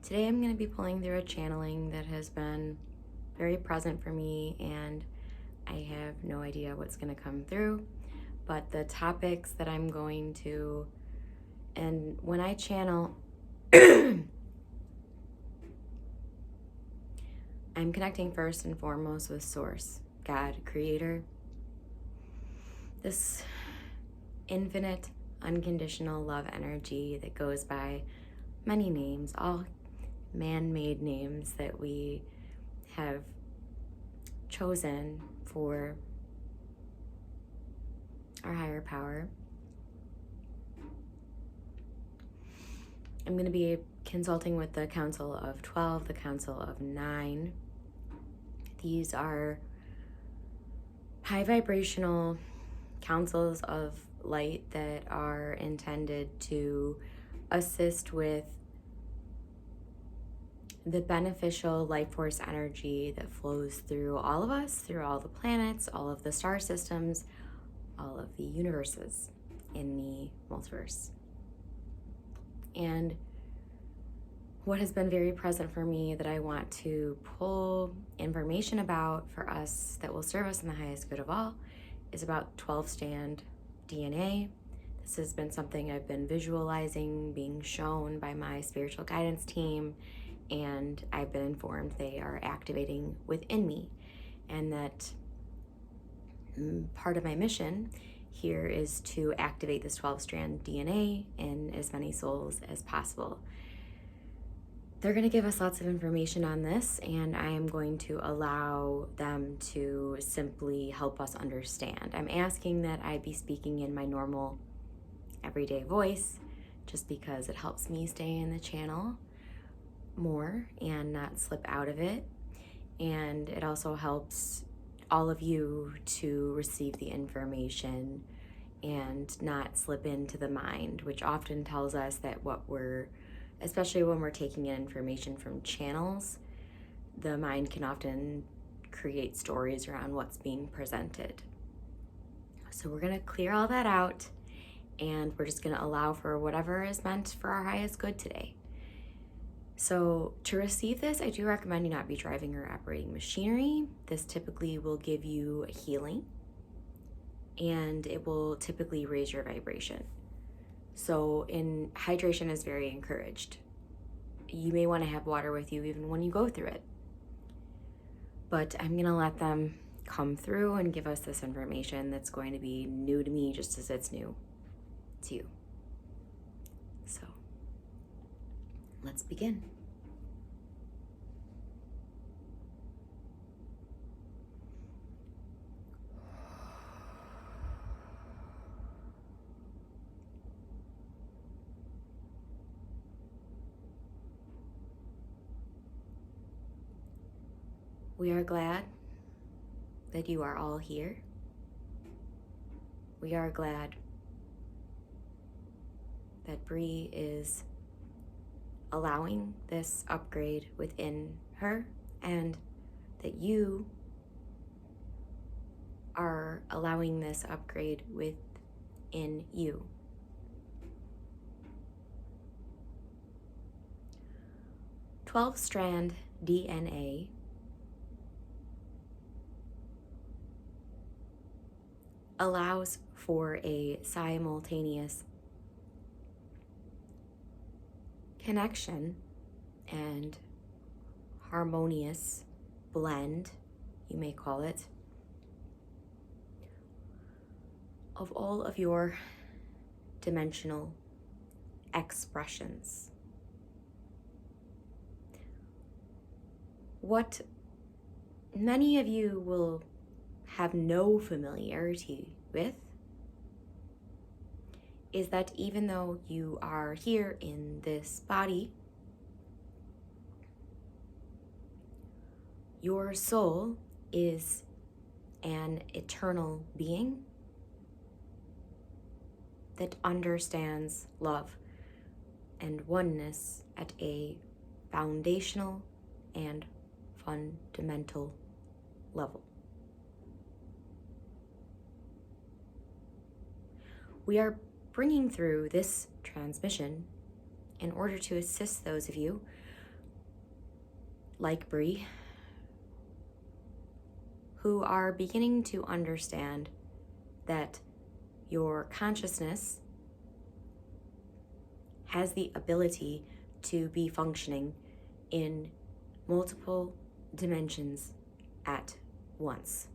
Today I'm going to be pulling through a channeling that has been very present for me, and I have no idea what's going to come through. But the topics that I'm going to, and when I channel, I'm connecting first and foremost with Source, God, Creator, this infinite, unconditional love energy that goes by many names, all man-made names that we have chosen for our higher power. I'm going to be consulting with the Council of 12, the Council of 9. These are high vibrational councils of light that are intended to assist with the beneficial life force energy that flows through all of us, through all the planets, all of the star systems, all of the universes in the multiverse. And what has been very present for me that I want to pull information about for us that will serve us in the highest good of all is about 12-strand DNA. This has been something I've been visualizing, being shown by my spiritual guidance team, and I've been informed they are activating within me, and that part of my mission here is to activate this 12-strand DNA in as many souls as possible. They're going to give us lots of information on this, and I am going to allow them to simply help us understand. I'm asking that I be speaking in my normal everyday voice, just because it helps me stay in the channel more and not slip out of it. And it also helps all of you to receive the information and not slip into the mind, which often tells us that especially when we're taking in information from channels, the mind can often create stories around what's being presented. So we're going to clear all that out, and we're just going to allow for whatever is meant for our highest good today. So to receive this, I do recommend you not be driving or operating machinery. This typically will give you a healing, and it will typically raise your vibration. So hydration is very encouraged. You may want to have water with you even when you go through it. But I'm going to let them come through and give us this information that's going to be new to me just as it's new to you. So let's begin. We are glad that you are all here. We are glad that Bree is allowing this upgrade within her, and that you are allowing this upgrade within you. Strand DNA allows for a simultaneous connection and harmonious blend, you may call it, of all of your dimensional expressions. What many of you will have no familiarity with is that even though you are here in this body, your soul is an eternal being that understands love and oneness at a foundational and fundamental level. We are bringing through this transmission in order to assist those of you like Bree, who are beginning to understand that your consciousness has the ability to be functioning in multiple dimensions at once.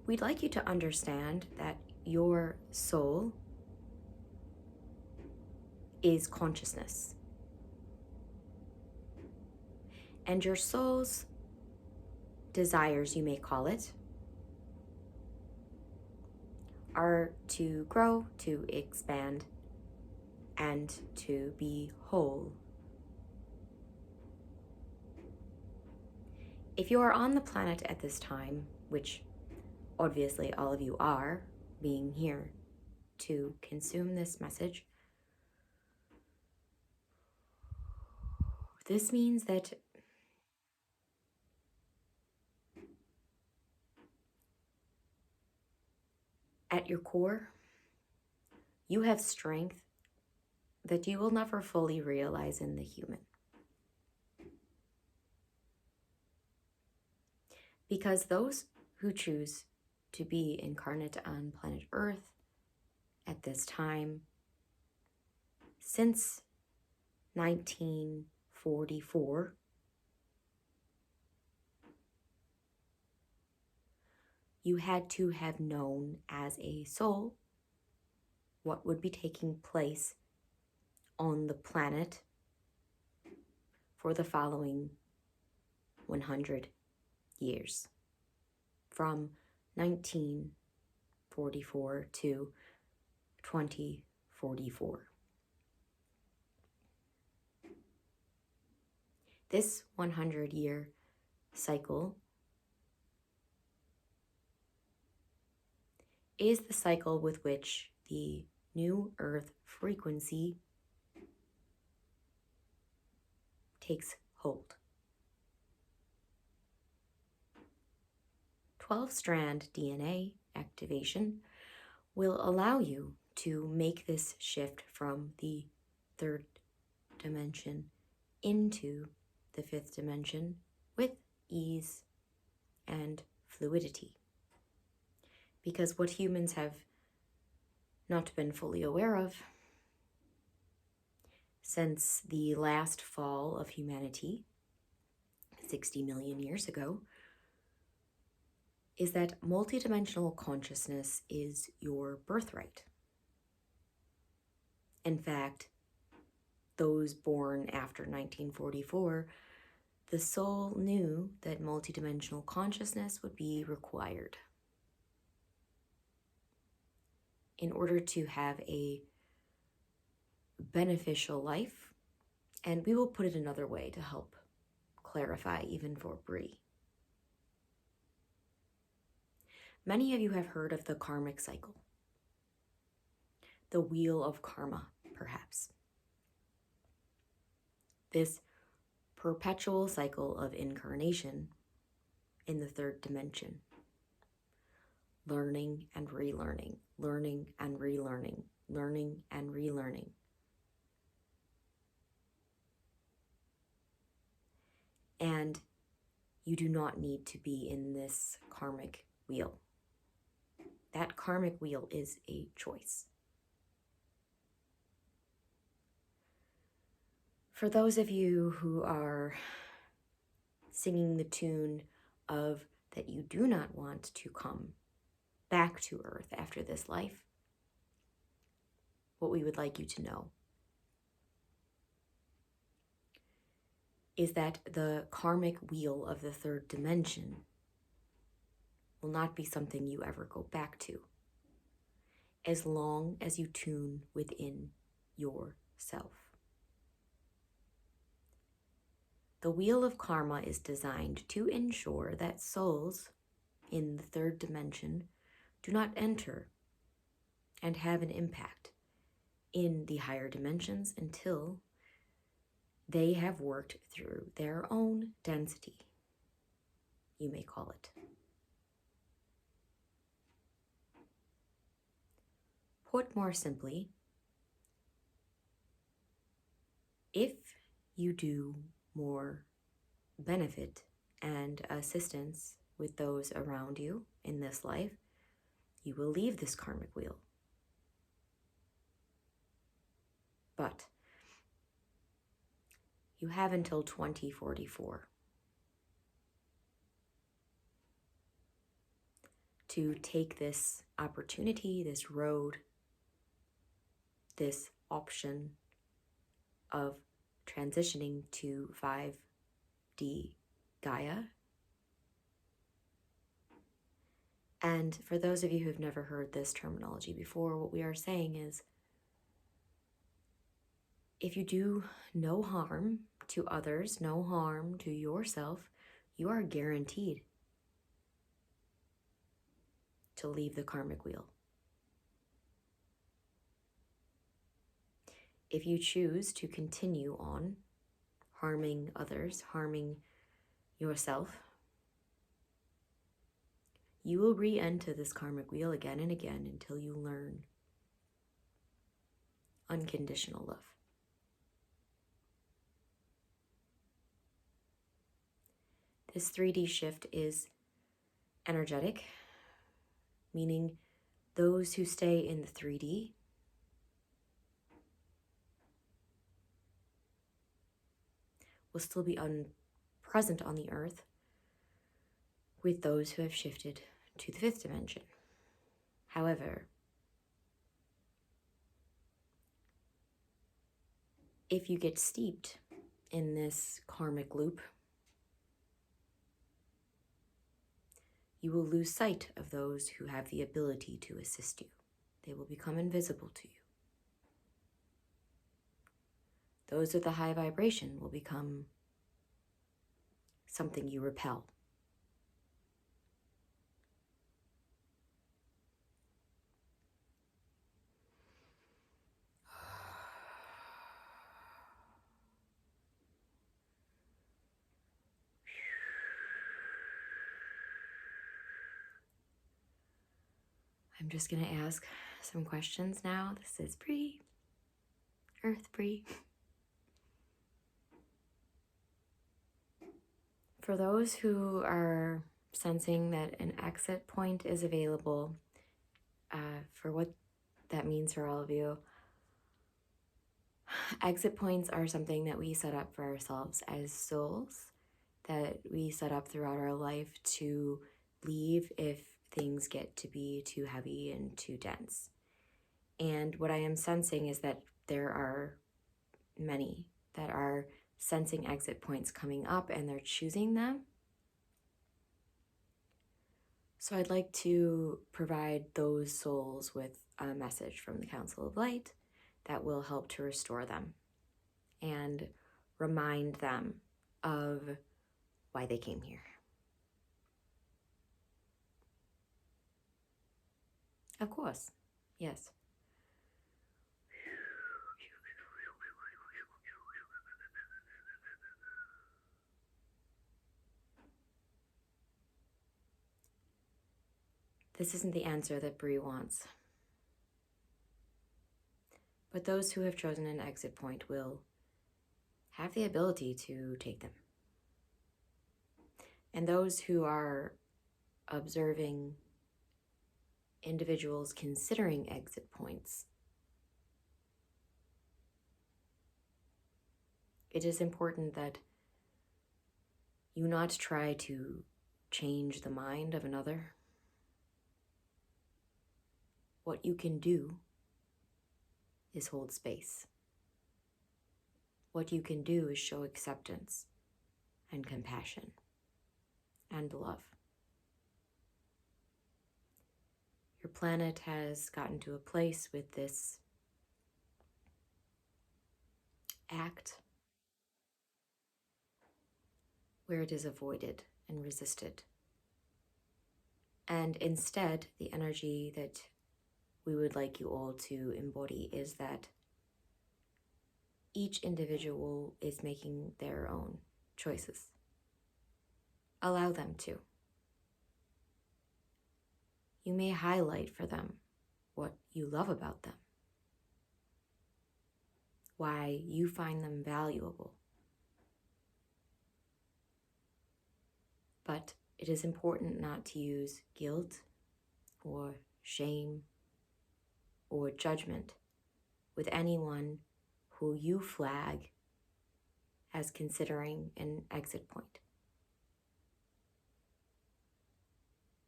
We'd like you to understand that your soul is consciousness. And your soul's desires, you may call it, are to grow, to expand, and to be whole. If you are on the planet at this time, which obviously all of you are, being here to consume this message, this means that at your core, you have strength that you will never fully realize in the human. Because those who choose to be incarnate on planet Earth at this time, since 1944, you had to have known as a soul what would be taking place on the planet for the following 100 years, from 1944 to 2044. This 100-year cycle is the cycle with which the new Earth frequency takes hold. 12-strand DNA activation will allow you to make this shift from the third dimension into the fifth dimension with ease and fluidity. Because what humans have not been fully aware of since the last fall of humanity 60 million years ago is that multidimensional consciousness is your birthright. In fact, those born after 1944, the soul knew that multidimensional consciousness would be required in order to have a beneficial life. And we will put it another way to help clarify even for Bree. Many of you have heard of the karmic cycle, the wheel of karma, perhaps. This perpetual cycle of incarnation in the third dimension. Learning and relearning, learning and relearning, learning and relearning. And you do not need to be in this karmic wheel. That karmic wheel is a choice. For those of you who are singing the tune of that you do not want to come back to Earth after this life, what we would like you to know is that the karmic wheel of the third dimension will not be something you ever go back to, as long as you tune within yourself. The wheel of karma is designed to ensure that souls in the third dimension do not enter and have an impact in the higher dimensions until they have worked through their own density, you may call it. Put more simply, if you do more benefit and assistance with those around you in this life, you will leave this karmic wheel. But you have until 2044 to take this opportunity, this road, this option of transitioning to 5D Gaia. And for those of you who've never heard this terminology before, what we are saying is, if you do no harm to others, no harm to yourself, you are guaranteed to leave the karmic wheel. If you choose to continue on harming others, harming yourself, you will re-enter this karmic wheel again and again until you learn unconditional love. This 3D shift is energetic, meaning those who stay in the 3D will still be present on the earth with those who have shifted to the 5th dimension. However, if you get steeped in this karmic loop, you will lose sight of those who have the ability to assist you. They will become invisible to you. Those with a high vibration will become something you repel. I'm just going to ask some questions now. This is Bree, Earth Bree. For those who are sensing that an exit point is available, for what that means for all of you, exit points are something that we set up for ourselves as souls, that we set up throughout our life to leave if things get to be too heavy and too dense. And what I am sensing is that there are many that are sensing exit points coming up and they're choosing them. So I'd like to provide those souls with a message from the Council of Light that will help to restore them and remind them of why they came here. Of course, yes. This isn't the answer that Bree wants. But those who have chosen an exit point will have the ability to take them. And those who are observing individuals considering exit points, it is important that you not try to change the mind of another. What you can do is hold space. What you can do is show acceptance and compassion and love. Your planet has gotten to a place with this act where it is avoided and resisted. And instead, the energy that we would like you all to embody is that each individual is making their own choices. Allow them to. You may highlight for them what you love about them, why you find them valuable, But it is important not to use guilt or shame or judgment with anyone who you flag as considering an exit point.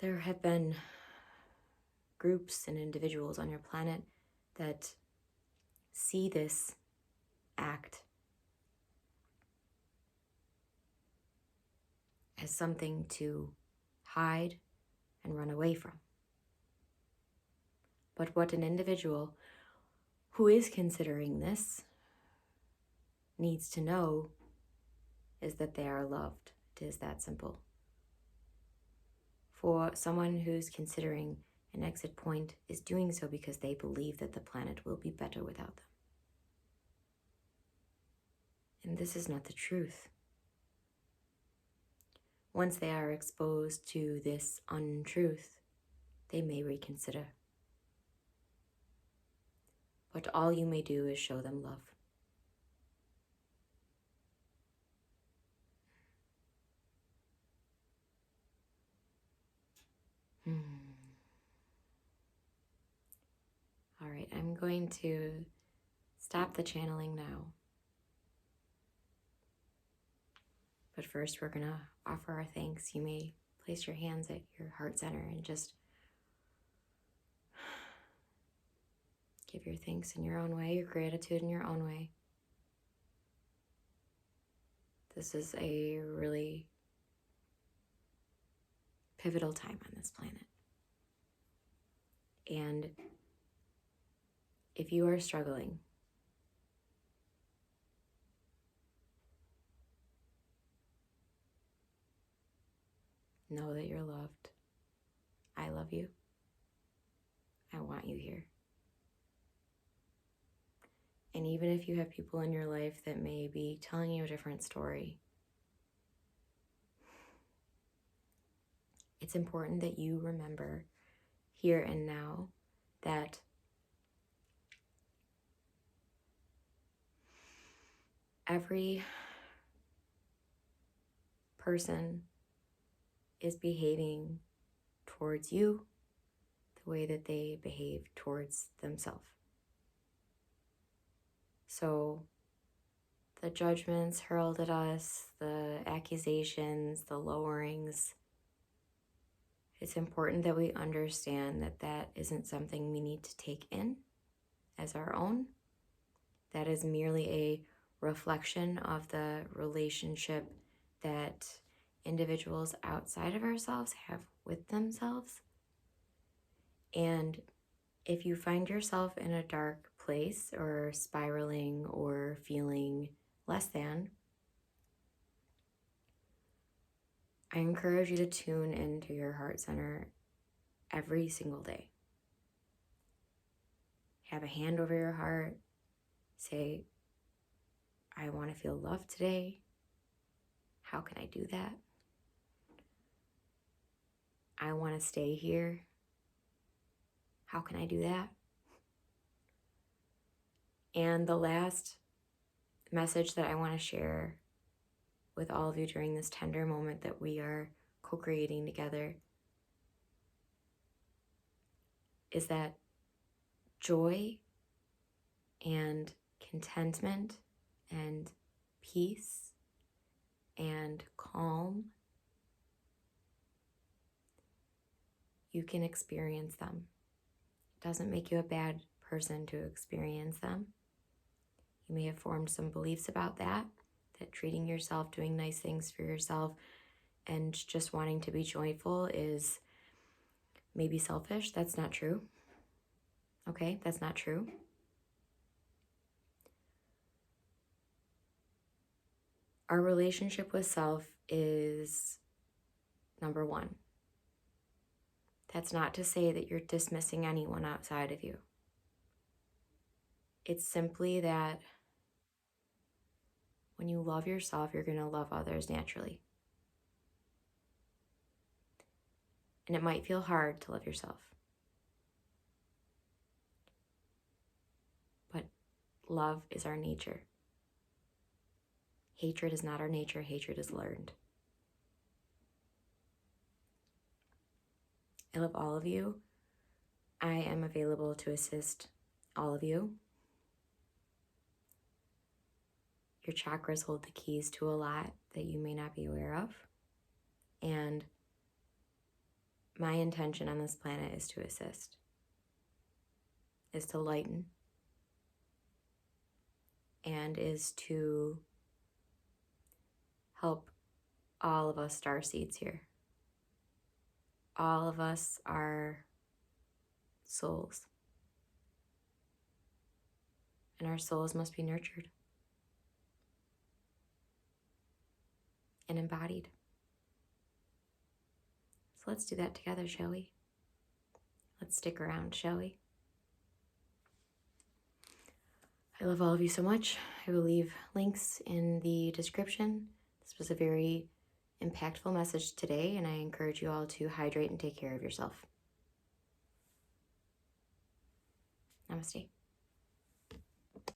There have been groups and individuals on your planet that see this act as something to hide and run away from. But what an individual who is considering this needs to know is that they are loved. It is that simple. For someone who's considering an exit point is doing so because they believe that the planet will be better without them. And this is not the truth. Once they are exposed to this untruth, they may reconsider. But all you may do is show them love. All right, I'm going to stop the channeling now. But first, we're going to offer our thanks. You may place your hands at your heart center and just give your thanks in your own way, your gratitude in your own way. This is a really pivotal time on this planet. And if you are struggling, know that you're loved. I love you. I want you here. And even if you have people in your life that may be telling you a different story, it's important that you remember here and now that every person is behaving towards you the way that they behave towards themselves. So the judgments hurled at us, the accusations, the lowerings, it's important that we understand that that isn't something we need to take in as our own. That is merely a reflection of the relationship that individuals outside of ourselves have with themselves. And if you find yourself in a dark place or spiraling or feeling less than, I encourage you to tune into your heart center every single day. Have a hand over your heart. Say, I want to feel loved today. How can I do that? I want to stay here. How can I do that? And the last message that I want to share with all of you during this tender moment that we are co-creating together is that joy and contentment and peace and calm, you can experience them. It doesn't make you a bad person to experience them. You may have formed some beliefs about that treating yourself, doing nice things for yourself, and just wanting to be joyful is maybe selfish. That's not true. Okay, that's not true. Our relationship with self is number one. That's not to say that you're dismissing anyone outside of you. It's simply that when you love yourself, you're going to love others naturally. And it might feel hard to love yourself. But love is our nature. Hatred is not our nature. Hatred is learned. I love all of you. I am available to assist all of you. Your chakras hold the keys to a lot that you may not be aware of. And my intention on this planet is to assist, is to lighten, and is to help all of us starseeds here. All of us are souls. And our souls must be nurtured and embodied. So let's do that together, shall we? Let's stick around, shall we? I love all of you so much. I will leave links in the description. This was a very impactful message today, and I encourage you all to hydrate and take care of yourself. Namaste.